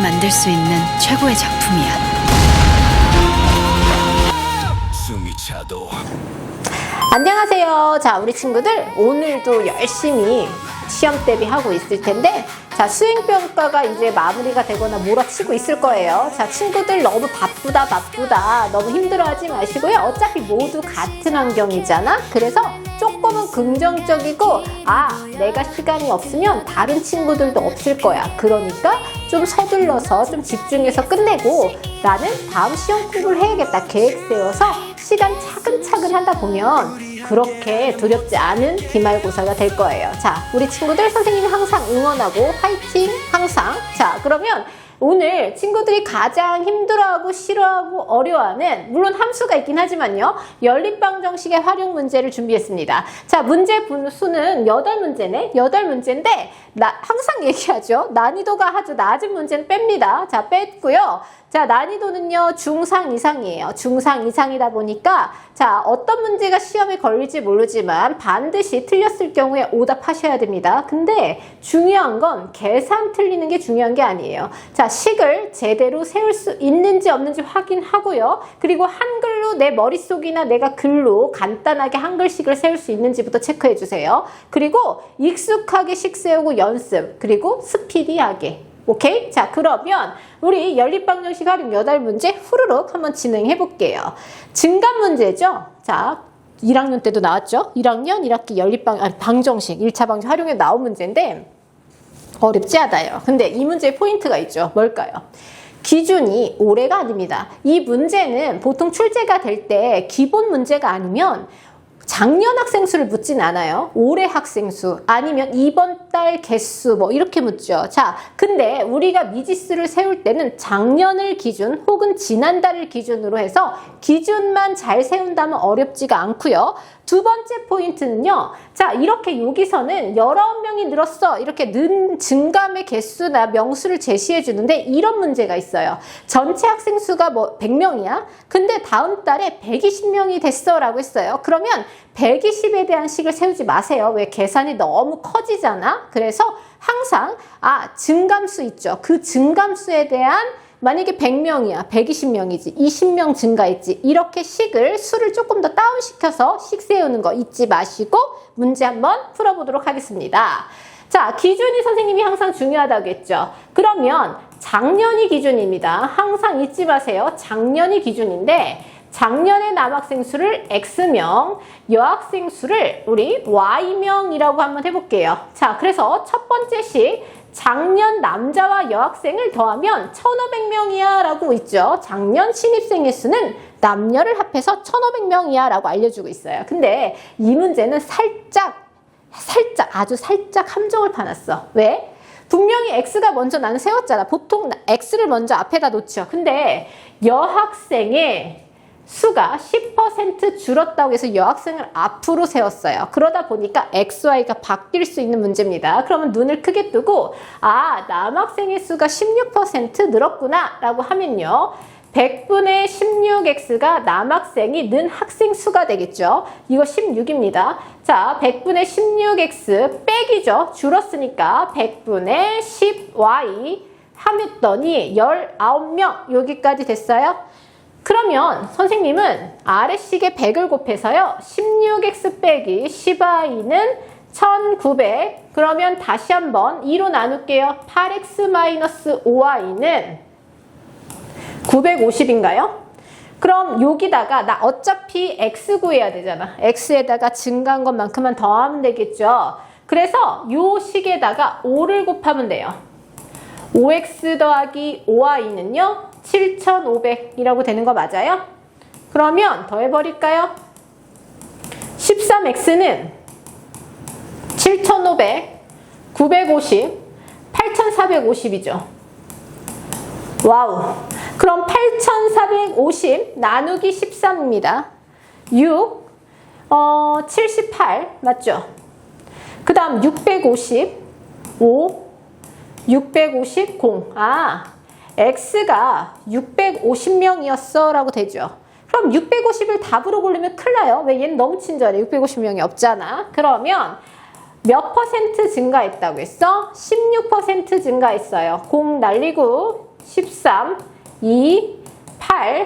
만들 수 있는 최고의 작품이야. 승희차도. 안녕하세요. 자, 우리 친구들 오늘도 열심히 시험 대비하고 있을 텐데, 자, 수행평가가 이제 마무리가 되거나 몰아치고 있을 거예요. 자, 친구들 너무 바쁘다 너무 힘들어하지 마시고요. 어차피 모두 같은 환경이잖아. 그래서 조금은 긍정적이고, 내가 시간이 없으면 다른 친구들도 없을 거야. 그러니까 좀 서둘러서 좀 집중해서 끝내고 나는 다음 시험 공부를 해야겠다 계획 세워서 시간 차근차근 하다 보면 그렇게 두렵지 않은 기말고사가 될 거예요. 자, 우리 친구들 선생님이 항상 응원하고 화이팅 항상. 자, 그러면 오늘 친구들이 가장 힘들어하고 싫어하고 어려워하는, 물론 함수가 있긴 하지만요, 연립방정식의 활용 문제를 준비했습니다. 자, 문제 분수는 8문제네. 8문제인데 항상 얘기하죠. 난이도가 아주 낮은 문제는 뺍니다. 자, 뺐고요. 자, 난이도는요, 중상 이상이에요. 중상 이상이다 보니까, 자, 어떤 문제가 시험에 걸릴지 모르지만 반드시 틀렸을 경우에 오답하셔야 됩니다. 근데 중요한 건 계산 틀리는 게 중요한 게 아니에요. 자, 식을 제대로 세울 수 있는지 없는지 확인하고요. 그리고 한글로 내 머릿속이나 내가 글로 간단하게 한글식을 세울 수 있는지부터 체크해 주세요. 그리고 익숙하게 식 세우고 연습, 그리고 스피디하게. 오케이? 자, 그러면 우리 연립방정식 활용 8문제 후루룩 한번 진행해 볼게요. 증감 문제죠? 자, 1학년 때도 나왔죠? 1학년 1학기 방정식 1차 방정식 활용에 나온 문제인데 어렵지 않아요. 근데 이 문제에 포인트가 있죠. 뭘까요? 기준이 올해가 아닙니다. 이 문제는 보통 출제가 될 때 기본 문제가 아니면 작년 학생 수를 묻진 않아요. 올해 학생 수, 아니면 이번 달 개수, 뭐 이렇게 묻죠. 자, 근데 우리가 미지수를 세울 때는 작년을 기준 혹은 지난달을 기준으로 해서 기준만 잘 세운다면 어렵지가 않고요. 두 번째 포인트는요. 자, 이렇게 여기서는 19명이 늘었어. 이렇게 는 증감의 개수나 명수를 제시해 주는데 이런 문제가 있어요. 전체 학생 수가 뭐 100명이야. 근데 다음 달에 120명이 됐어 라고 했어요. 그러면 120에 대한 식을 세우지 마세요. 왜? 계산이 너무 커지잖아. 그래서 항상 증감수 있죠. 그 증감수에 대한, 만약에 100명이야. 120명이지. 20명 증가했지. 이렇게 수를 조금 더 다운시켜서 식 세우는 거 잊지 마시고 문제 한번 풀어보도록 하겠습니다. 자, 기준이 선생님이 항상 중요하다고 했죠. 그러면 작년이 기준입니다. 항상 잊지 마세요. 작년이 기준인데 작년의 남학생 수를 X명, 여학생 수를 우리 Y명이라고 한번 해볼게요. 자, 그래서 첫 번째 식, 작년 남자와 여학생을 더하면 1500명이야 라고 있죠. 작년 신입생의 수는 남녀를 합해서 1500명이야 라고 알려주고 있어요. 근데 이 문제는 아주 살짝 함정을 파놨어. 왜? 분명히 X가 먼저 나는 세웠잖아. 보통 X를 먼저 앞에다 놓죠. 근데 여학생의 수가 10% 줄었다고 해서 여학생을 앞으로 세웠어요. 그러다 보니까 XY가 바뀔 수 있는 문제입니다. 그러면 눈을 크게 뜨고 남학생의 수가 16% 늘었구나 라고 하면요. 100분의 16x가 남학생이 는 학생 수가 되겠죠. 이거 16입니다. 자, 100분의 16x 빼기죠. 줄었으니까 100분의 10y 하랬더니 19명 여기까지 됐어요. 그러면 선생님은 아래식에 100을 곱해서요. 16x 빼기 10y는 1900. 그러면 다시 한번 2로 나눌게요. 8x-5y는 950인가요? 그럼 여기다가 나 어차피 x 구해야 되잖아. x에다가 증가한 것만큼만 더하면 되겠죠. 그래서 요 식에다가 5를 곱하면 돼요. 5x 더하기 5y는요. 7500이라고 되는 거 맞아요? 그러면 더해버릴까요? 13x는 7500, 950, 8450이죠. 와우. 그럼 8450 나누기 13입니다. 6, 78 맞죠? 그 다음 650, 5, 650, 0. X가 650명이었어 라고 되죠. 그럼 650을 답으로 고르면 큰일 나요. 왜? 얘는 너무 친절해. 650명이 없잖아. 그러면 몇 퍼센트 증가했다고 했어? 16% 증가했어요. 0 날리고 13, 2, 8,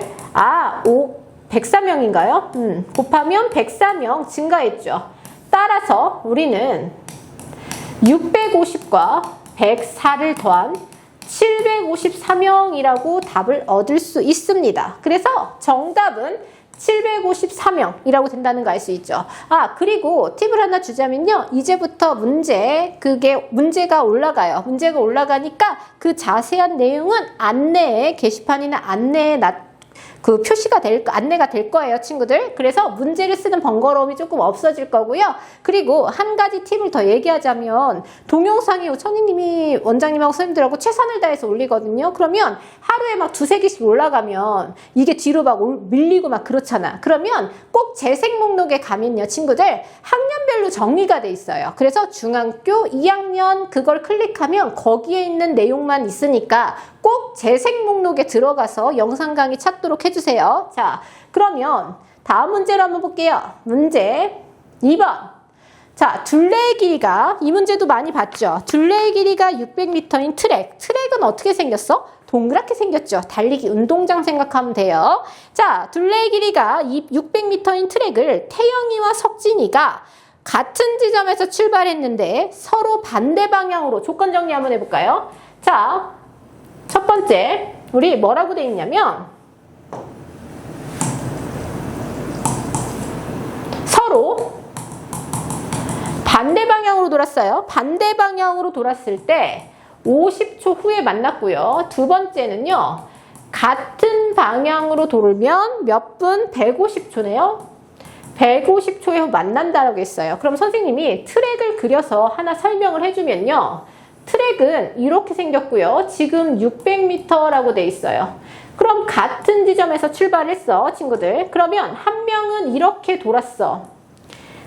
104명인가요? 곱하면 104명 증가했죠. 따라서 우리는 650과 104를 더한 754명이라고 답을 얻을 수 있습니다. 그래서 정답은 754명이라고 된다는 거 알 수 있죠. 그리고 팁을 하나 주자면요. 이제부터 문제가 올라가요. 문제가 올라가니까 그 자세한 내용은 안내에, 게시판이나 안내에 안내가 될 거예요, 친구들. 그래서 문제를 쓰는 번거로움이 조금 없어질 거고요. 그리고 한 가지 팁을 더 얘기하자면, 동영상이 선생님이 원장님하고 선생님들하고 최선을 다해서 올리거든요. 그러면 하루에 막 2-3개씩 올라가면 이게 뒤로 막 밀리고 막 그렇잖아. 그러면 꼭 재생 목록에 가면요, 친구들, 학년별로 정리가 돼 있어요. 그래서 중학교 2학년 그걸 클릭하면 거기에 있는 내용만 있으니까 꼭 재생 목록에 들어가서 영상 강의 찾도록 해주세요. 자, 그러면 다음 문제로 한번 볼게요. 문제 2번. 자, 둘레의 길이가, 이 문제도 많이 봤죠. 둘레의 길이가 600m인 트랙. 트랙은 어떻게 생겼어? 동그랗게 생겼죠. 달리기 운동장 생각하면 돼요. 자, 둘레의 길이가 600m인 트랙을 태영이와 석진이가 같은 지점에서 출발했는데 서로 반대 방향으로 조건 정리 한번 해볼까요? 자, 첫 번째, 우리 뭐라고 돼 있냐면 서로 반대 방향으로 돌았어요. 반대 방향으로 돌았을 때 50초 후에 만났고요. 두 번째는요. 같은 방향으로 돌면 몇 분? 150초네요. 150초에 만난다라고 했어요. 그럼 선생님이 트랙을 그려서 하나 설명을 해주면요. 트랙은 이렇게 생겼고요. 지금 600m라고 돼 있어요. 그럼 같은 지점에서 출발했어, 친구들. 그러면 한 명은 이렇게 돌았어.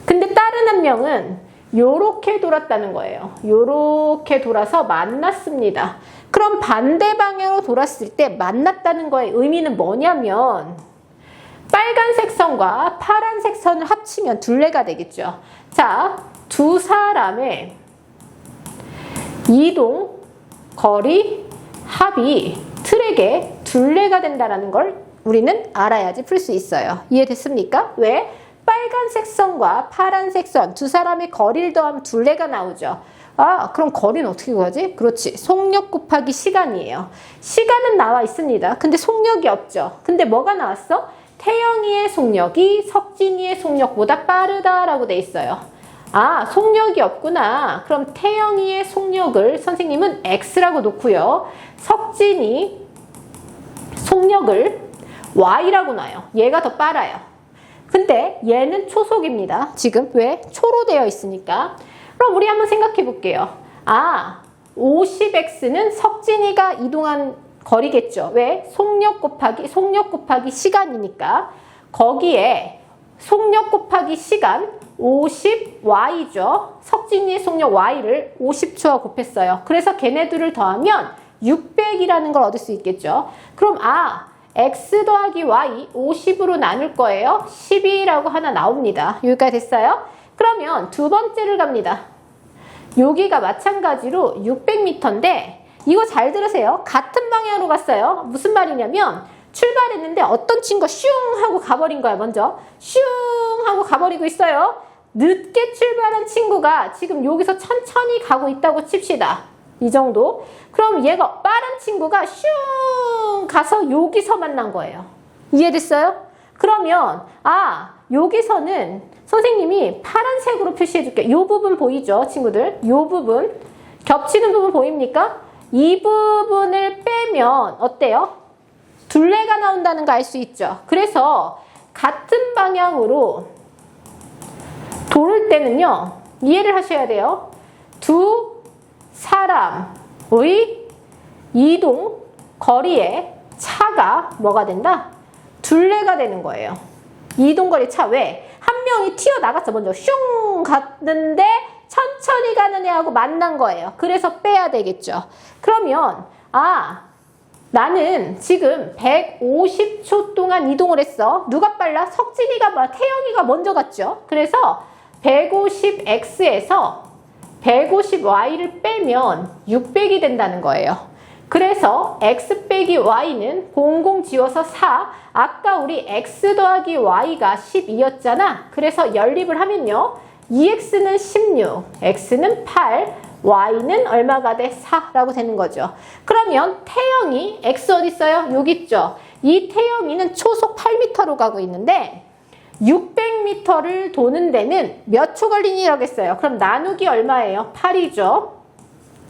근데 다른 한 명은 요렇게 돌았다는 거예요. 요렇게 돌아서 만났습니다. 그럼 반대 방향으로 돌았을 때 만났다는 거의 의미는 뭐냐면 빨간색 선과 파란색 선을 합치면 둘레가 되겠죠. 자, 두 사람의 이동, 거리, 합이 트랙의 둘레가 된다는 걸 우리는 알아야지 풀 수 있어요. 이해됐습니까? 왜? 빨간색 선과 파란색 선, 두 사람의 거리를 더하면 둘레가 나오죠. 그럼 거리는 어떻게 구하지? 그렇지. 속력 곱하기 시간이에요. 시간은 나와 있습니다. 근데 속력이 없죠. 근데 뭐가 나왔어? 태영이의 속력이 석진이의 속력보다 빠르다라고 돼 있어요. 속력이 없구나. 그럼 태영이의 속력을 선생님은 X라고 놓고요. 석진이 속력을 Y라고 놔요. 얘가 더 빨라요. 근데 얘는 초속입니다. 지금 왜? 초로 되어 있으니까. 그럼 우리 한번 생각해 볼게요. 50x는 석진이가 이동한 거리겠죠. 왜? 속력 곱하기 시간이니까. 거기에 속력 곱하기 시간 50y죠. 석진이의 속력 y를 50초와 곱했어요. 그래서 걔네들을 더하면 600이라는 걸 얻을 수 있겠죠. 그럼 x 더하기 y 50으로 나눌 거예요. 12라고 하나 나옵니다. 여기까지 됐어요? 그러면 두 번째를 갑니다. 여기가 마찬가지로 600m인데 이거 잘 들으세요. 같은 방향으로 갔어요. 무슨 말이냐면 출발했는데 어떤 친구가 슝 하고 가버린 거야. 먼저 슝 하고 가버리고 있어요. 늦게 출발한 친구가 지금 여기서 천천히 가고 있다고 칩시다. 이 정도. 그럼 얘가 빠른 친구가 슝 가서 여기서 만난 거예요. 이해됐어요? 그러면 여기서는 선생님이 파란색으로 표시해 줄게. 이 부분 보이죠, 친구들? 이 부분 겹치는 부분 보입니까? 이 부분을 빼면 어때요? 둘레가 나온다는 거 알 수 있죠. 그래서 같은 방향으로 돌을 때는요, 이해를 하셔야 돼요. 두 사람의 이동 거리에 차가 뭐가 된다? 둘레가 되는 거예요. 이동거리 차. 왜? 한 명이 튀어나갔어. 먼저 슝 갔는데 천천히 가는 애하고 만난 거예요. 그래서 빼야 되겠죠. 그러면 나는 지금 150초 동안 이동을 했어. 누가 빨라? 석진이가 태영이가 먼저 갔죠. 그래서 150x에서 150y를 빼면 600이 된다는 거예요. 그래서 x 빼기 y는 00 지워서 4. 아까 우리 x 더하기 y가 12였잖아. 그래서 연립을 하면요. 2x는 16, x는 8, y는 얼마가 돼? 4라고 되는 거죠. 그러면 태영이 x 어디 있어요? 여기 있죠. 이 태영이는 초속 8m로 가고 있는데 600m를 도는 데는 몇 초 걸리니라고 했어요. 그럼 나누기 얼마예요? 8이죠.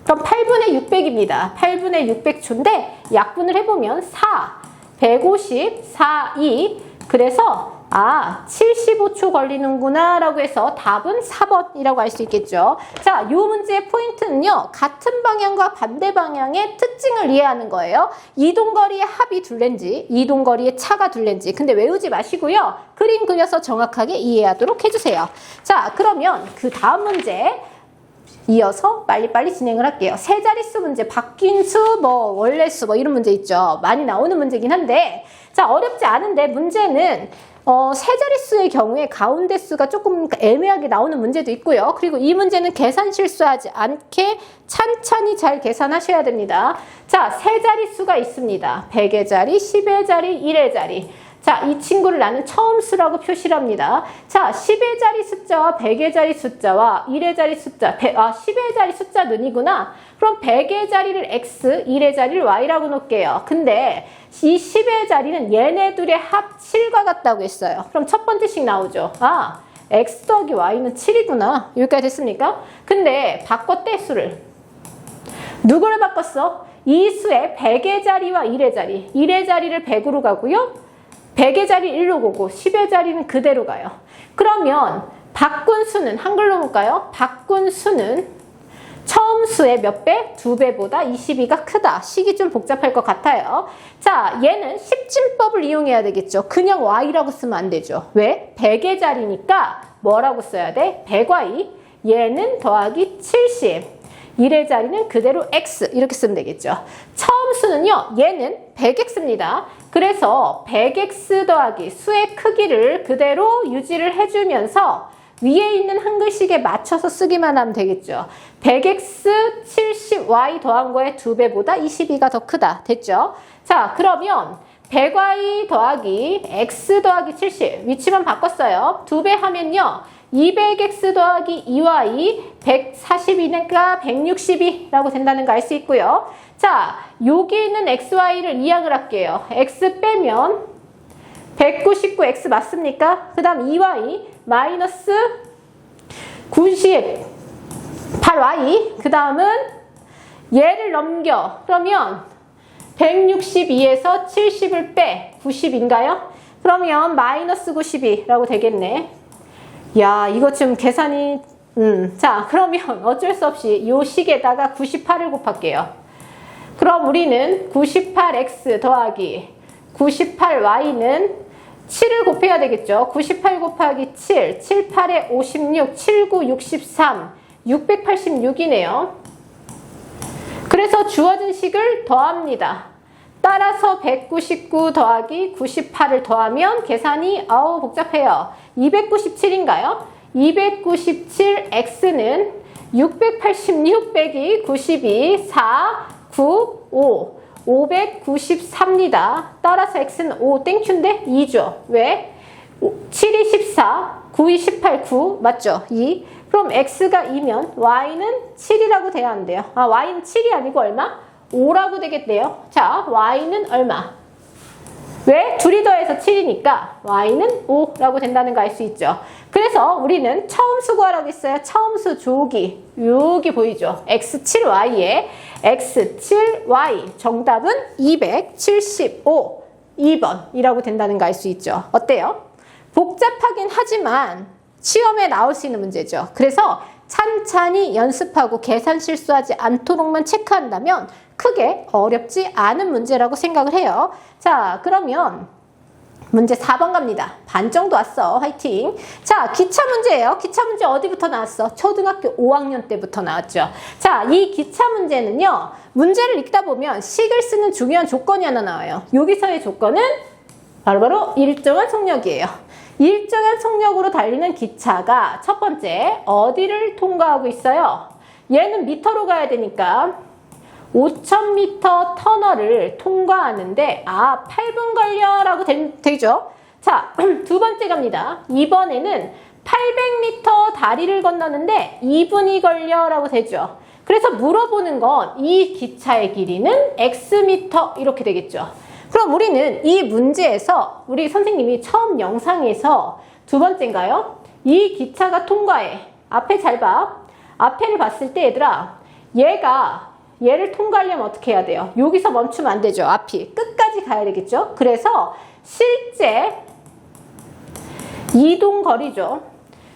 그럼 8분의 600입니다. 8분의 600초인데 약분을 해보면 4, 150, 4, 2. 그래서 75초 걸리는구나 라고 해서 답은 4번이라고 알 수 있겠죠. 자, 이 문제의 포인트는요. 같은 방향과 반대 방향의 특징을 이해하는 거예요. 이동거리의 합이 둘렌지, 이동거리의 차가 둘렌지. 근데 외우지 마시고요. 그림 그려서 정확하게 이해하도록 해주세요. 자, 그러면 그 다음 문제 이어서 빨리빨리 진행을 할게요. 세 자릿수 문제, 바뀐 수, 원래 수, 이런 문제 있죠. 많이 나오는 문제긴 한데, 자, 어렵지 않은데 문제는 세 자릿수의 경우에 가운데 수가 조금 애매하게 나오는 문제도 있고요. 그리고 이 문제는 계산 실수하지 않게 찬찬히 잘 계산하셔야 됩니다. 자, 세 자릿수가 있습니다. 100의 자리, 10의 자리, 1의 자리. 자, 이 친구를 나는 처음수라고 표시를 합니다. 자, 10의 자리 숫자와 100의 자리 숫자와 1의 자리 숫자, 10의 자리 숫자 는이구나. 그럼 100의 자리를 x, 1의 자리를 y라고 놓을게요. 근데 이 10의 자리는 얘네들의 합 7과 같다고 했어요. 그럼 첫 번째씩 나오죠. x 더하기 y는 7이구나. 여기까지 됐습니까? 근데 바꿨대, 수를. 누구를 바꿨어? 이 수의 100의 자리와 1의 자리. 1의 자리를 100으로 가고요. 100의 자리 1로 보고 10의 자리는 그대로 가요. 그러면 바꾼 수는 한글로 볼까요? 바꾼 수는 처음 수의 몇 배? 2배보다 22가 크다. 식이 좀 복잡할 것 같아요. 자, 얘는 10진법을 이용해야 되겠죠. 그냥 y라고 쓰면 안 되죠. 왜? 100의 자리니까 뭐라고 써야 돼? 100y. 얘는 더하기 70. 1의 자리는 그대로 x 이렇게 쓰면 되겠죠. 처음 수는요. 얘는 100x입니다. 그래서 100x 더하기 수의 크기를 그대로 유지를 해주면서 위에 있는 한글씩에 맞춰서 쓰기만 하면 되겠죠. 100x 70y 더한 거에 2배보다 22가 더 크다. 됐죠? 자, 그러면 100y 더하기 x 더하기 70 위치만 바꿨어요. 2배 하면요. 200x 더하기 2y 142니까 162라고 된다는 거 알 수 있고요. 자, 여기 있는 xy를 이항을 할게요. x 빼면 199x 맞습니까? 그 다음 2y 마이너스 98y 그 다음은 얘를 넘겨. 그러면 162에서 70을 빼 90인가요? 그러면 마이너스 92라고 되겠네. 야, 이거 좀 계산이 자, 그러면 어쩔 수 없이 이 식에다가 98을 곱할게요. 그럼 우리는 98x 더하기 98y는 7을 곱해야 되겠죠. 98 곱하기 7, 7, 8에 56, 7, 9, 63, 686이네요. 그래서 주어진 식을 더합니다. 따라서 199 더하기 98을 더하면 계산이 복잡해요. 297인가요? 297x는 686 빼기 92, 4, 9, 5, 593입니다. 따라서 x는 5 땡큐인데 2죠. 왜? 7이 14, 9이 18, 9 맞죠? 2. 그럼 x가 2면 y는 7이라고 돼야 한대요. y는 7이 아니고 얼마? 5라고 되겠네요. 자, y는 얼마? 왜? 둘이 더해서 7이니까 y는 5라고 된다는 거 알 수 있죠. 그래서 우리는 처음수 구하라고 했어요. 처음수 조기. 여기 보이죠? x7y에 x7y. 정답은 275. 2번이라고 된다는 거 알 수 있죠. 어때요? 복잡하긴 하지만 시험에 나올 수 있는 문제죠. 그래서 찬찬히 연습하고 계산 실수하지 않도록만 체크한다면 크게 어렵지 않은 문제라고 생각을 해요. 자, 그러면 문제 4번 갑니다. 반 정도 왔어. 화이팅. 자, 기차 문제예요. 기차 문제 어디부터 나왔어? 초등학교 5학년 때부터 나왔죠. 자, 이 기차 문제는요. 문제를 읽다 보면 식을 쓰는 중요한 조건이 하나 나와요. 여기서의 조건은 바로 일정한 속력이에요. 일정한 속력으로 달리는 기차가 첫 번째 어디를 통과하고 있어요? 얘는 미터로 가야 되니까 5,000m 터널을 통과하는데 8분 걸려라고 되죠. 자, 두 번째 갑니다. 이번에는 800m 다리를 건너는데 2분이 걸려라고 되죠. 그래서 물어보는 건 이 기차의 길이는 X미터 이렇게 되겠죠. 그럼 우리는 이 문제에서 우리 선생님이 처음 영상에서 두 번째인가요? 이 기차가 통과해. 앞에 잘 봐. 앞에를 봤을 때 얘들아, 얘를 통과하려면 어떻게 해야 돼요? 여기서 멈추면 안 되죠. 앞이 끝까지 가야 되겠죠. 그래서 실제 이동거리죠.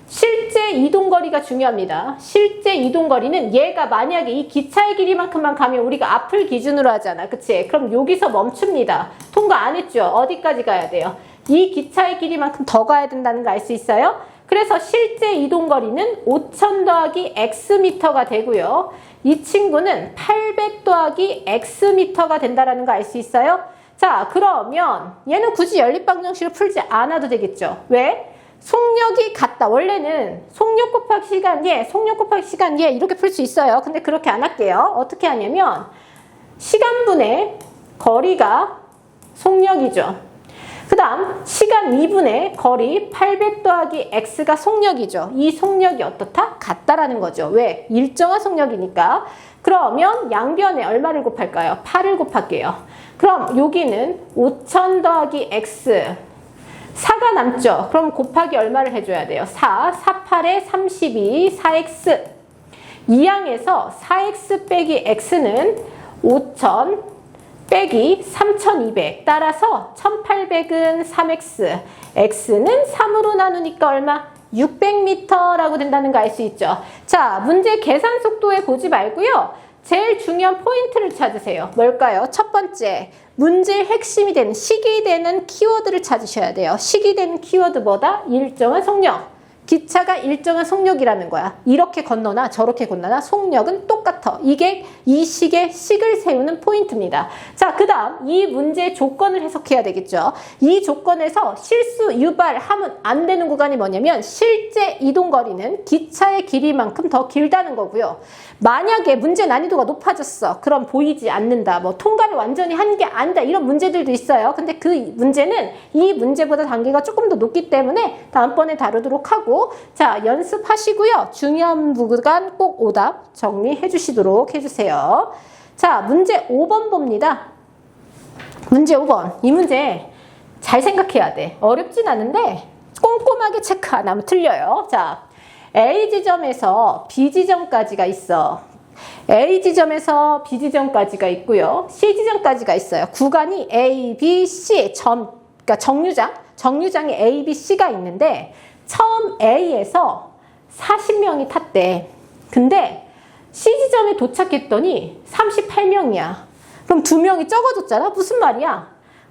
실제 이동거리가 중요합니다. 실제 이동거리는 얘가 만약에 이 기차의 길이만큼만 가면 우리가 앞을 기준으로 하잖아. 그치? 그럼 여기서 멈춥니다. 통과 안 했죠? 어디까지 가야 돼요? 이 기차의 길이만큼 더 가야 된다는 거 알 수 있어요? 그래서 실제 이동거리는 5,000 더하기 X미터가 되고요. 이 친구는 800 더하기 X미터가 된다는 거 알 수 있어요? 자, 그러면 얘는 굳이 연립방정식을 풀지 않아도 되겠죠. 왜? 속력이 같다. 원래는 속력 곱하기 시간 얘, 속력 곱하기 시간 얘 이렇게 풀 수 있어요. 근데 그렇게 안 할게요. 어떻게 하냐면 시간분의 거리가 속력이죠. 그 다음 시간 2분의 거리 800 더하기 x가 속력이죠. 이 속력이 어떻다? 같다라는 거죠. 왜? 일정한 속력이니까. 그러면 양변에 얼마를 곱할까요? 8을 곱할게요. 그럼 여기는 5,000 더하기 x 4가 남죠. 그럼 곱하기 얼마를 해줘야 돼요? 4, 4, 8에 32, 4x. 이 양에서 4x 빼기 x는 5,000 빼기 3,200. 따라서 1,800은 3x. x는 3으로 나누니까 얼마? 600m라고 된다는 거 알 수 있죠. 자, 문제 계산 속도에 보지 말고요. 제일 중요한 포인트를 찾으세요. 뭘까요? 첫 번째, 문제의 핵심이 되는, 식이 되는 키워드를 찾으셔야 돼요. 식이 되는 키워드 뭐다? 일정한 속력. 기차가 일정한 속력이라는 거야. 이렇게 건너나 저렇게 건너나 속력은 똑같아. 이게 이 식의 식을 세우는 포인트입니다. 자, 그 다음 이 문제의 조건을 해석해야 되겠죠. 이 조건에서 실수 유발하면 안 되는 구간이 뭐냐면 실제 이동거리는 기차의 길이만큼 더 길다는 거고요. 만약에 문제 난이도가 높아졌어. 그럼 보이지 않는다. 뭐 통과를 완전히 한 게 아니다. 이런 문제들도 있어요. 근데 그 문제는 이 문제보다 단계가 조금 더 높기 때문에 다음번에 다루도록 하고, 자, 연습하시고요. 중요한 부분 꼭 오답 정리해 주시도록 해주세요. 자, 문제 5번 봅니다. 문제 5번. 이 문제 잘 생각해야 돼. 어렵진 않은데 꼼꼼하게 체크 안 하면 틀려요. 자, A 지점에서 B 지점까지가 있어. A 지점에서 B 지점까지가 있고요. C 지점까지가 있어요. 구간이 A, B, C 그러니까 정류장에 A, B, C가 있는데 처음 A에서 40명이 탔대. 근데 C 지점에 도착했더니 38명이야. 그럼 2명이 적어졌잖아? 무슨 말이야?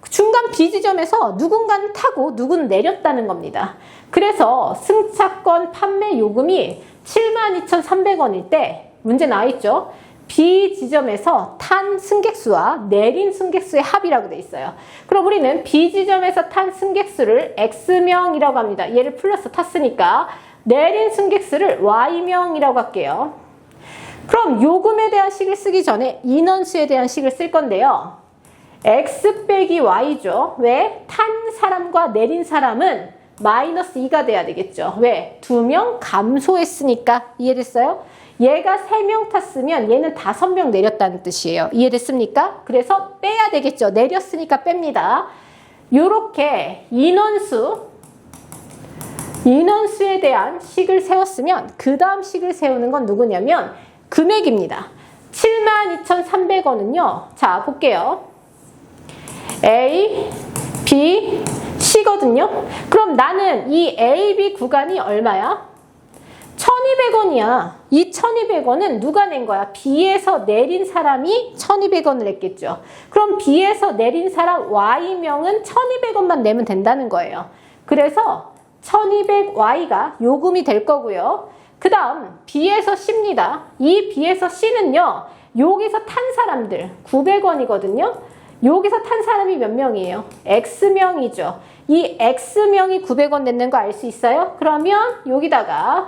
중간 B 지점에서 누군가는 타고 누구는 내렸다는 겁니다. 그래서 승차권 판매 요금이 72,300원일 때 문제 나와있죠? B 지점에서 탄 승객수와 내린 승객수의 합이라고 돼 있어요. 그럼 우리는 B 지점에서 탄 승객수를 X명이라고 합니다. 얘를 플러스 탔으니까 내린 승객수를 Y명이라고 할게요. 그럼 요금에 대한 식을 쓰기 전에 인원수에 대한 식을 쓸 건데요. X 빼기 Y죠. 왜? 탄 사람과 내린 사람은 마이너스 2가 돼야 되겠죠. 왜? 2명 감소했으니까. 이해됐어요? 얘가 3명 탔으면 얘는 5명 내렸다는 뜻이에요. 이해됐습니까? 그래서 빼야 되겠죠. 내렸으니까 뺍니다. 요렇게 인원수에 대한 식을 세웠으면 그 다음 식을 세우는 건 누구냐면 금액입니다. 72,300원은요. 자, 볼게요. A, B, C거든요. 그럼 나는 이 A, B 구간이 얼마야? 1,200원이야. 이 1,200원은 누가 낸 거야? B에서 내린 사람이 1,200원을 냈겠죠. 그럼 B에서 내린 사람 Y명은 1,200원만 내면 된다는 거예요. 그래서 1,200Y가 요금이 될 거고요. 그 다음 B에서 C입니다. 이 B에서 C는요. 여기서 탄 사람들 900원이거든요. 여기서 탄 사람이 몇 명이에요? X명이죠. 이 X명이 900원 냈는 거 알 수 있어요? 그러면 여기다가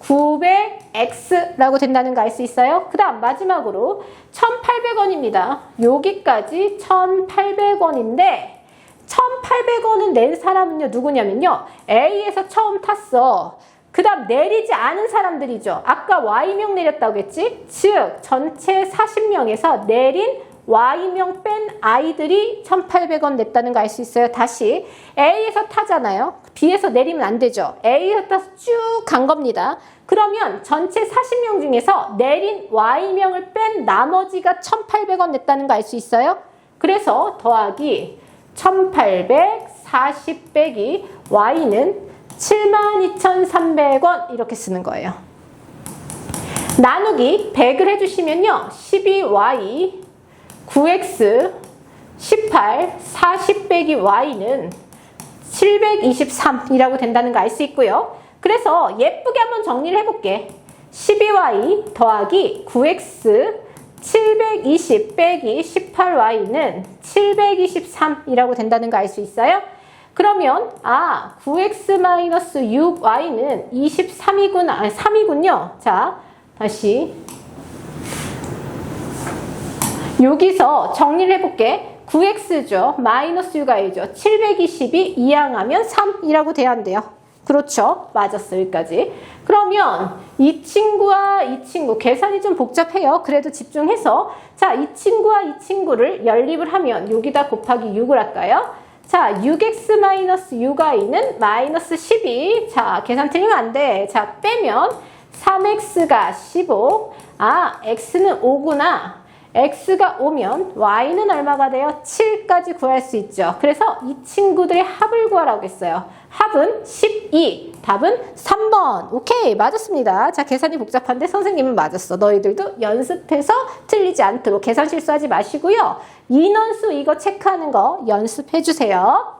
900x라고 된다는 거 알 수 있어요? 그 다음 마지막으로 1,800원입니다. 여기까지 1,800원인데 1,800원은 낸 사람은요 누구냐면요 A에서 처음 탔어. 그 다음 내리지 않은 사람들이죠. 아까 Y명 내렸다고 했지? 즉 전체 40명에서 내린 Y명 뺀 아이들이 1,800원 냈다는 거 알 수 있어요. 다시 A에서 타잖아요. B에서 내리면 안 되죠. A에서 타서 쭉 간 겁니다. 그러면 전체 40명 중에서 내린 Y명을 뺀 나머지가 1,800원 냈다는 거 알 수 있어요. 그래서 더하기 1,840 빼기 Y는 72,300원 이렇게 쓰는 거예요. 나누기 100을 해주시면요. 12Y 9x 18 40 빼기 y는 723이라고 된다는 거 알 수 있고요. 그래서 예쁘게 한번 정리를 해볼게. 12y 더하기 9x 720 빼기 18y는 723이라고 된다는 거 알 수 있어요. 그러면 9x-6y는 23이구나. 아니 3이군요. 자, 다시 여기서 정리를 해볼게. 9x죠. 마이너스 6y죠. 720이 2항하면 3이라고 돼야 한대요. 그렇죠. 맞았어. 여기까지. 그러면 이 친구와 이 친구 계산이 좀 복잡해요. 그래도 집중해서 자, 이 친구와 이 친구를 연립을 하면 여기다 곱하기 6을 할까요? 자, 6x-6y는 마이너스 12. 자, 계산 틀리면 안 돼. 자, 빼면 3x가 15. x는 5구나. x가 5면 y는 얼마가 돼요? 7까지 구할 수 있죠. 그래서 이 친구들의 합을 구하라고 했어요. 합은 12. 답은 3번. 오케이, 맞았습니다. 자, 계산이 복잡한데 선생님은 맞았어. 너희들도 연습해서 틀리지 않도록 계산 실수하지 마시고요. 인원수 이거 체크하는 거 연습해 주세요.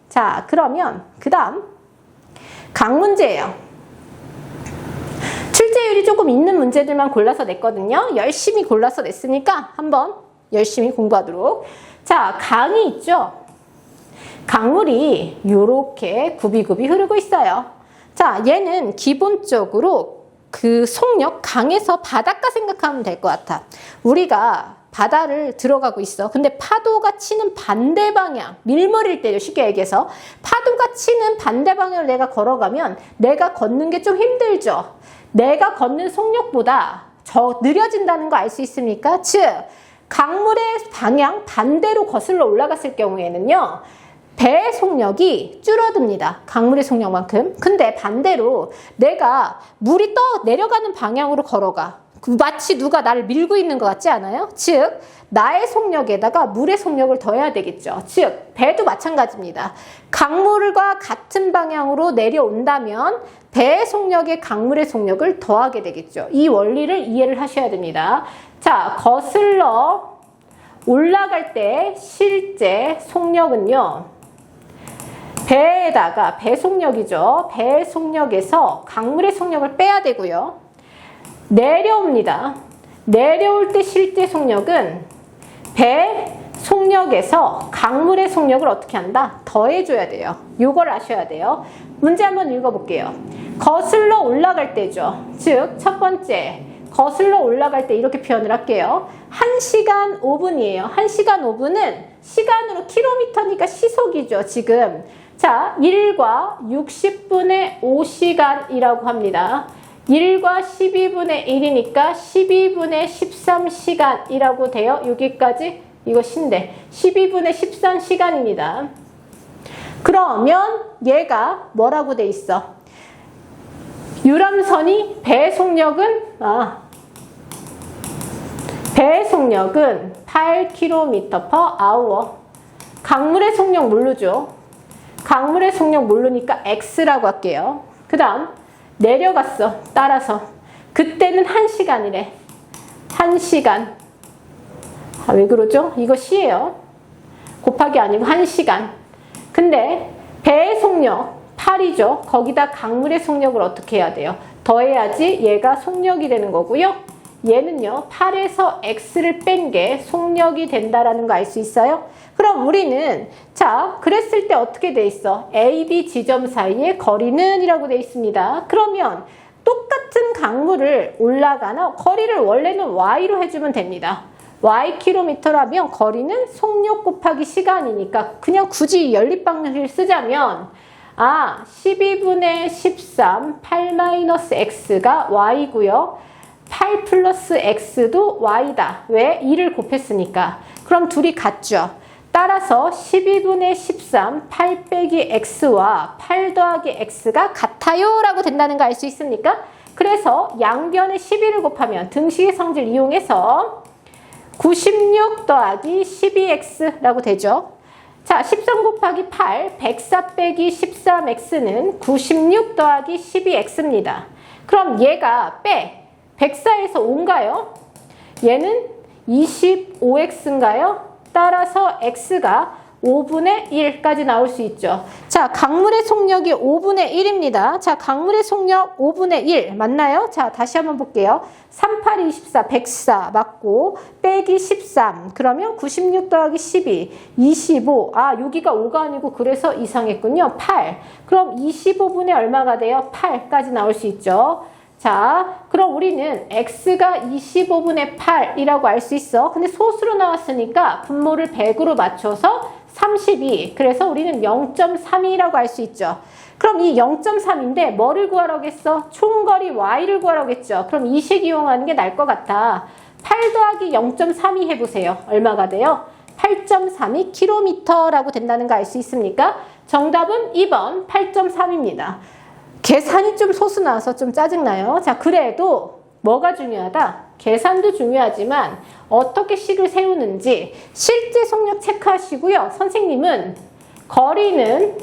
자, 그러면 그 다음 각 문제예요. 출제율이 조금 있는 문제들만 골라서 냈거든요. 열심히 골라서 냈으니까 한번 열심히 공부하도록. 자, 강이 있죠. 강물이 이렇게 굽이굽이 흐르고 있어요. 자, 얘는 기본적으로 그 속력, 강에서 바닷가 생각하면 될 것 같아. 우리가 바다를 들어가고 있어. 근데 파도가 치는 반대 방향, 밀물일 때요. 쉽게 얘기해서 파도가 치는 반대 방향을 내가 걸어가면 내가 걷는 게 좀 힘들죠. 내가 걷는 속력보다 느려진다는 거 알 수 있습니까? 즉, 강물의 방향 반대로 거슬러 올라갔을 경우에는요. 배의 속력이 줄어듭니다. 강물의 속력만큼. 근데 반대로 내가 물이 떠 내려가는 방향으로 걸어가. 마치 누가 나를 밀고 있는 것 같지 않아요? 즉, 나의 속력에다가 물의 속력을 더해야 되겠죠. 즉, 배도 마찬가지입니다. 강물과 같은 방향으로 내려온다면 배의 속력에 강물의 속력을 더하게 되겠죠. 이 원리를 이해를 하셔야 됩니다. 자, 거슬러 올라갈 때 실제 속력은요. 배에다가 배 속력이죠. 배 속력에서 강물의 속력을 빼야 되고요. 내려옵니다. 내려올 때 실제 속력은 배 속력에서 강물의 속력을 어떻게 한다? 더해줘야 돼요. 요걸 아셔야 돼요. 문제 한번 읽어볼게요. 거슬러 올라갈 때죠. 즉, 첫 번째 거슬러 올라갈 때 이렇게 표현을 할게요. 1시간 5분이에요. 1시간 5분은 시간으로 킬로미터니까 시속이죠. 지금 자, 1과 60분의 5시간이라고 합니다. 1과 12분의 1이니까 12분의 13시간이라고 돼요. 여기까지 이거 신데 12분의 13시간입니다. 그러면 얘가 뭐라고 돼 있어? 유람선이 배의 속력은 배의 속력은 8km/h. 강물의 속력 모르죠? 강물의 속력 모르니까 x라고 할게요. 그 다음 내려갔어. 따라서 그때는 1시간이래. 1시간. 왜 그러죠? 이거 C예요. 곱하기 아니고 1시간. 근데 배의 속력 8이죠. 거기다 강물의 속력을 어떻게 해야 돼요? 더해야지 얘가 속력이 되는 거고요. 얘는요. 8에서 x를 뺀 게 속력이 된다라는 거 알 수 있어요? 그럼 우리는 자, 그랬을 때 어떻게 돼 있어? A, B 지점 사이의 거리는 이라고 돼 있습니다. 그러면 똑같은 강물을 올라가는 거리를 원래는 y로 해주면 됩니다. ykm라면 거리는 속력 곱하기 시간이니까 그냥 굳이 연립방정식을 쓰자면 12분의 13 8-x가 y고요. 8 플러스 x도 y다. 왜? 2를 곱했으니까. 그럼 둘이 같죠. 따라서 12분의 13 8 빼기 x와 8 더하기 x가 같아요 라고 된다는 거 알 수 있습니까? 그래서 양변에 12를 곱하면 등식의 성질 이용해서 96 더하기 12x라고 되죠. 자, 13 곱하기 8, 104 빼기 13x는 96 더하기 12x입니다. 그럼 얘가 104에서 5인가요? 얘는 25x인가요? 따라서 x가 5분의 1까지 나올 수 있죠. 자, 강물의 속력이 5분의 1입니다. 자, 강물의 속력 5분의 1 맞나요? 자, 다시 한번 볼게요. 3, 8, 24, 104 맞고 빼기 13 그러면 96 더하기 12, 25 여기가 5가 아니고 그래서 이상했군요. 8 그럼 25분의 얼마가 돼요? 8까지 나올 수 있죠. 자, 그럼 우리는 x가 25분의 8이라고 알 수 있어. 근데 소수로 나왔으니까 분모를 100으로 맞춰서 32. 그래서 우리는 0.32라고 알 수 있죠. 그럼 이 0.3인데 뭐를 구하라고 했어? 총거리 y를 구하라고 했죠. 그럼 이 식 이용하는 게 나을 것 같아. 8 더하기 0.32 해보세요. 얼마가 돼요? 8.32km라고 된다는 거 알 수 있습니까? 정답은 2번 8.3입니다. 계산이 좀 소수 나와서 좀 짜증나요. 자, 그래도 뭐가 중요하다? 계산도 중요하지만 어떻게 식을 세우는지 실제 속력 체크하시고요. 선생님은 거리는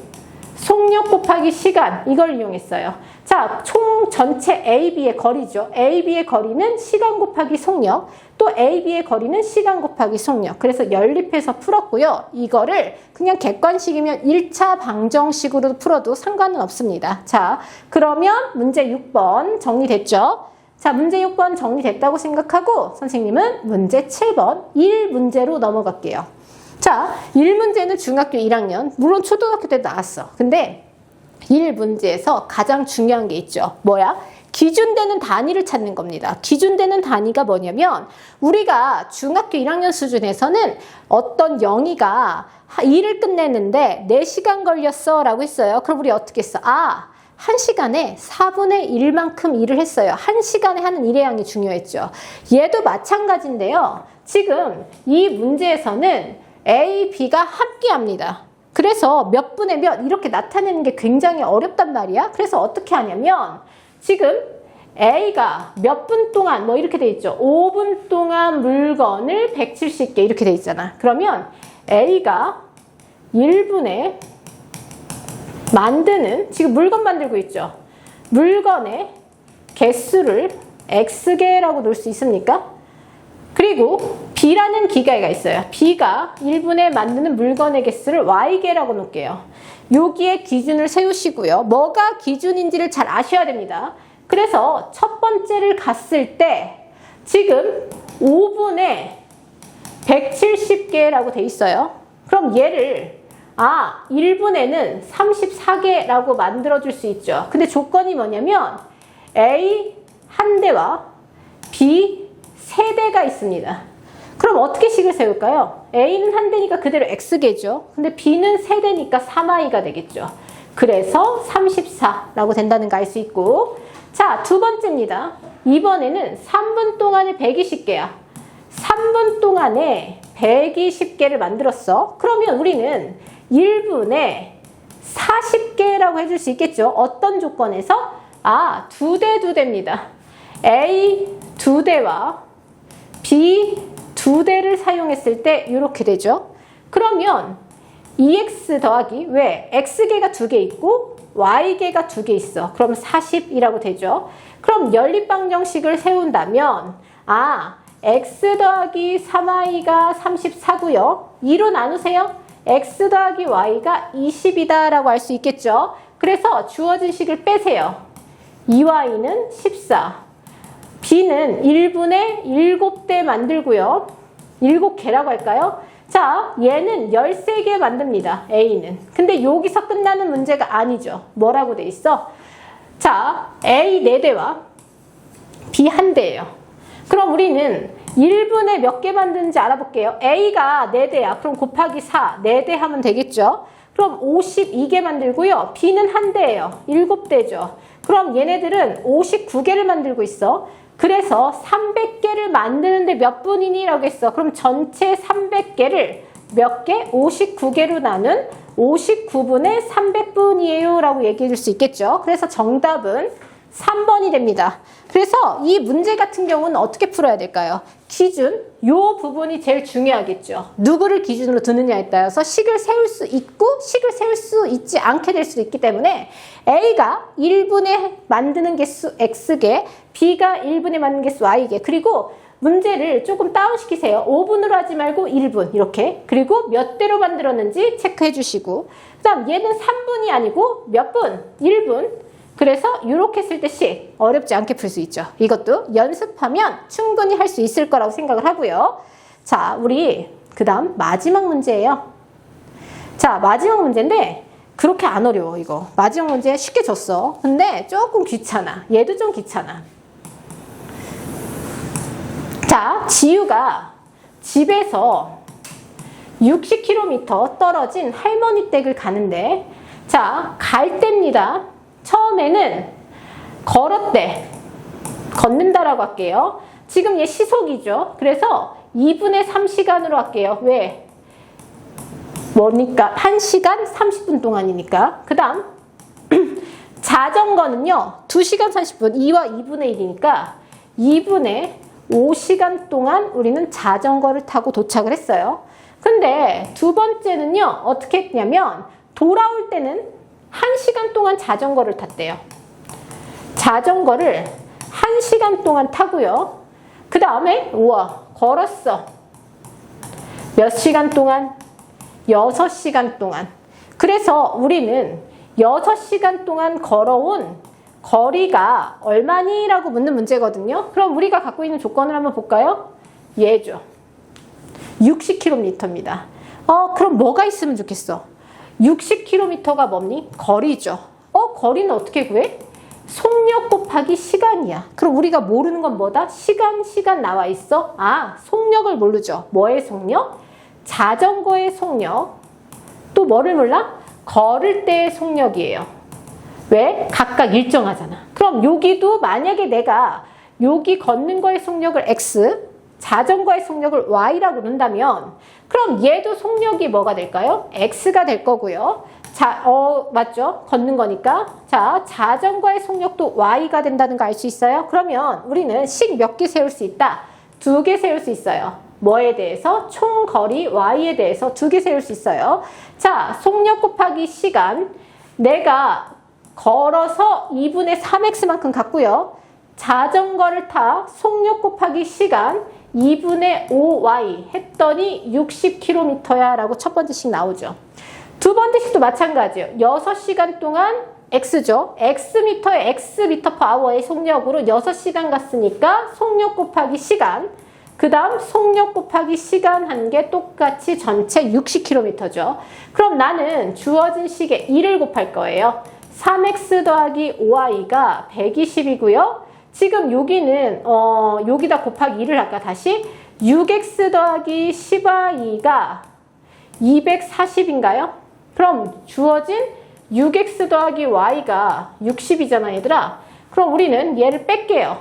속력 곱하기 시간 이걸 이용했어요. 자, 총 전체 AB의 거리죠. AB의 거리는 시간 곱하기 속력, 또 AB의 거리는 시간 곱하기 속력. 그래서 연립해서 풀었고요. 이거를 그냥 객관식이면 1차 방정식으로 풀어도 상관은 없습니다. 자, 그러면 문제 6번 정리됐죠? 자, 문제 6번 정리됐다고 생각하고 선생님은 문제 7번 1문제로 넘어갈게요. 자, 1문제는 중학교 1학년, 물론 초등학교 때도 나왔어. 근데 1문제에서 가장 중요한 게 있죠. 뭐야? 기준되는 단위를 찾는 겁니다. 기준되는 단위가 뭐냐면 우리가 중학교 1학년 수준에서는 어떤 영희가 일을 끝냈는데 4시간 걸렸어 라고 했어요. 그럼 우리 어떻게 했어? 1시간에 4분의 1만큼 일을 했어요. 1시간에 하는 일의 양이 중요했죠. 얘도 마찬가지인데요. 지금 이 문제에서는 A, B가 함께 합니다. 그래서 몇 분의 몇 이렇게 나타내는 게 굉장히 어렵단 말이야. 그래서 어떻게 하냐면 지금 A가 몇 분 동안 뭐 이렇게 돼 있죠. 5분 동안 물건을 170개 이렇게 돼 있잖아. 그러면 A가 1분에 만드는 지금 물건 만들고 있죠. 물건의 개수를 X개라고 놓을 수 있습니까? 그리고 B라는 기계가 있어요. B가 1분에 만드는 물건의 개수를 Y개라고 놓을게요. 여기에 기준을 세우시고요. 뭐가 기준인지를 잘 아셔야 됩니다. 그래서 첫 번째를 갔을 때 지금 5분에 170개라고 돼 있어요. 그럼 얘를 1분에는 34개라고 만들어줄 수 있죠. 근데 조건이 뭐냐면 A 한 대와 B 세 대가 있습니다. 그럼 어떻게 식을 세울까요? A는 한 대니까 그대로 X개죠. 근데 B는 세 대니까 3I가 되겠죠. 그래서 34라고 된다는 거 알 수 있고, 자, 두 번째입니다. 이번에는 3분 동안에 120개야. 3분 동안에 120개를 만들었어. 그러면 우리는 1분에 40개라고 해줄 수 있겠죠. 어떤 조건에서? 두 대입니다. A 두 대와 B 두 대를 사용했을 때 이렇게 되죠. 그러면 2x 더하기 왜? x개가 2개 있고 y개가 2개 있어. 그럼 40이라고 되죠. 그럼 연립방정식을 세운다면 x 더하기 3y가 34고요. 2로 나누세요. x 더하기 y가 20이다 라고 할 수 있겠죠. 그래서 주어진 식을 빼세요. 2y는 14. B는 1분에 7대 만들고요. 7개라고 할까요? 자, 얘는 13개 만듭니다. A는. 근데 여기서 끝나는 문제가 아니죠. 뭐라고 돼 있어? 자, A 4대와 B 1대예요. 그럼 우리는 1분에 몇 개 만드는지 알아볼게요. A가 4대야. 그럼 곱하기 4, 4대 하면 되겠죠? 그럼 52개 만들고요. B는 1대예요. 7대죠. 그럼 얘네들은 59개를 만들고 있어. 그래서 300개를 만드는데 몇 분이니? 라고 했어. 그럼 전체 300개를 몇 개? 59개로 나눈 59분의 300분이에요. 라고 얘기해 줄 수 있겠죠. 그래서 정답은 3번이 됩니다. 그래서 이 문제 같은 경우는 어떻게 풀어야 될까요? 기준, 요 부분이 제일 중요하겠죠. 누구를 기준으로 두느냐에 따라서 식을 세울 수 있고 식을 세울 수 있지 않게 될 수도 있기 때문에 A가 1분에 만드는 개수 X개, B가 1분에 만드는 개수 Y개, 그리고 문제를 조금 다운시키세요. 5분으로 하지 말고 1분 이렇게. 그리고 몇 대로 만들었는지 체크해 주시고, 그 다음 얘는 3분이 아니고 몇 분? 1분. 그래서 이렇게 쓸 때 식 어렵지 않게 풀 수 있죠. 이것도 연습하면 충분히 할 수 있을 거라고 생각을 하고요. 자, 우리 그 다음 마지막 문제예요. 자, 마지막 문제인데 그렇게 안 어려워. 이거 마지막 문제 쉽게 줬어. 근데 조금 귀찮아. 얘도 좀 귀찮아. 자, 지우가 집에서 60km 떨어진 할머니 댁을 가는데, 자, 갈 때입니다. 처음에는 걸었대. 걷는다라고 할게요. 지금 얘 시속이죠. 그래서 2분의 3시간으로 할게요. 왜? 뭐니까? 1시간 30분 동안이니까. 그 다음 자전거는요. 2시간 30분. 2와 2분의 1이니까 2분의 5시간 동안 우리는 자전거를 타고 도착을 했어요. 근데 두 번째는요. 어떻게 했냐면 돌아올 때는 1시간 동안 자전거를 탔대요. 자전거를 1시간 동안 타고요. 그 다음에 우와 걸었어. 몇 시간 동안? 6시간 동안. 그래서 우리는 6시간 동안 걸어온 거리가 얼마니? 라고 묻는 문제거든요. 그럼 우리가 갖고 있는 조건을 한번 볼까요? 얘죠. 60km입니다. 그럼 뭐가 있으면 좋겠어? 60km가 뭐니? 거리죠. 거리는 어떻게 구해? 속력 곱하기 시간이야. 그럼 우리가 모르는 건 뭐다? 시간 나와 있어? 아, 속력을 모르죠. 뭐의 속력? 자전거의 속력. 또 뭐를 몰라? 걸을 때의 속력이에요. 왜? 각각 일정하잖아. 그럼 여기도 만약에 내가 여기 걷는 거의 속력을 X, 자전거의 속력을 Y라고 그런다면 그럼 얘도 속력이 뭐가 될까요? X가 될 거고요. 맞죠? 걷는 거니까. 자, 자전거의 속력도 Y가 된다는 거 알 수 있어요? 그러면 우리는 식 몇 개 세울 수 있다? 2개 세울 수 있어요. 뭐에 대해서? 총 거리 Y에 대해서 2개 세울 수 있어요. 자, 속력 곱하기 시간. 내가 걸어서 2분의 3x만큼 갔고요. 자전거를 타 속력 곱하기 시간 2분의 5y 했더니 60km야 라고 첫 번째 식 나오죠. 두 번째 식도 마찬가지예요. 6시간 동안 x죠. x미터에 x미터 파워의 속력으로 6시간 갔으니까 속력 곱하기 시간, 그 다음 속력 곱하기 시간 한 게 똑같이 전체 60km죠. 그럼 나는 주어진 식에 2를 곱할 거예요. 3x 더하기 5y가 120이고요. 지금 여기는 여기다 곱하기 2를 할까 다시? 6x 더하기 10y가 240인가요? 그럼 주어진 6x 더하기 y가 60이잖아 얘들아. 그럼 우리는 얘를 뺄게요.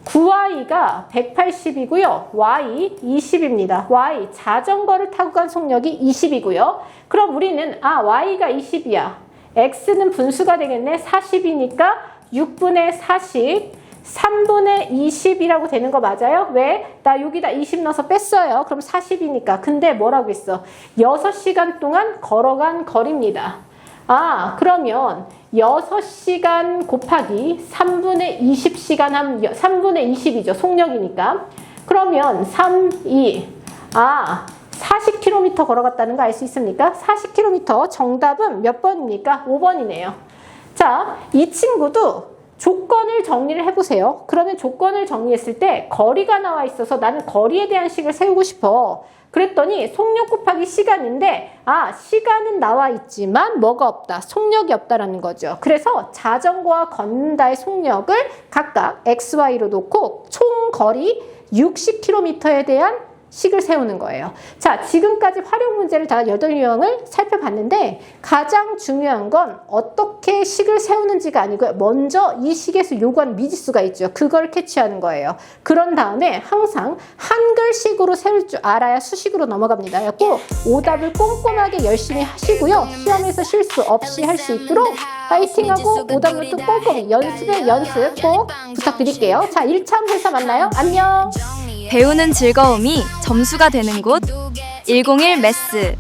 9y가 180이고요. y 20입니다. y 자전거를 타고 간 속력이 20이고요. 그럼 우리는 y가 20이야. x는 분수가 되겠네. 40이니까 6분의 40, 3분의 20이라고 되는 거 맞아요? 왜? 나 여기다 20 넣어서 뺐어요. 그럼 40이니까. 근데 뭐라고 했어? 6시간 동안 걸어간 거리입니다. 그러면 6시간 곱하기 3분의 20시간 하면 3분의 20이죠. 속력이니까. 그러면 3, 2, 40km 걸어갔다는 거 알 수 있습니까? 40km 정답은 몇 번입니까? 5번이네요. 자, 이 친구도 조건을 정리를 해보세요. 그러면 조건을 정리했을 때 거리가 나와 있어서 나는 거리에 대한 식을 세우고 싶어. 그랬더니 속력 곱하기 시간인데 시간은 나와 있지만 뭐가 없다? 속력이 없다라는 거죠. 그래서 자전거와 걷는다의 속력을 각각 XY로 놓고 총 거리 60km에 대한 식을 세우는 거예요. 자, 지금까지 활용 문제를 다 8유형을 살펴봤는데 가장 중요한 건 어떻게 식을 세우는지가 아니고요. 먼저 이 식에서 요구하는 미지수가 있죠. 그걸 캐치하는 거예요. 그런 다음에 항상 한글식으로 세울 줄 알아야 수식으로 넘어갑니다. 꼭 오답을 꼼꼼하게 열심히 하시고요. 시험에서 실수 없이 할 수 있도록 파이팅하고 오답 노트 꼼꼼히 연습에 연습 꼭 부탁드릴게요. 자, 1차 회사 만나요. 안녕. 배우는 즐거움이 점수가 되는 곳 101 매스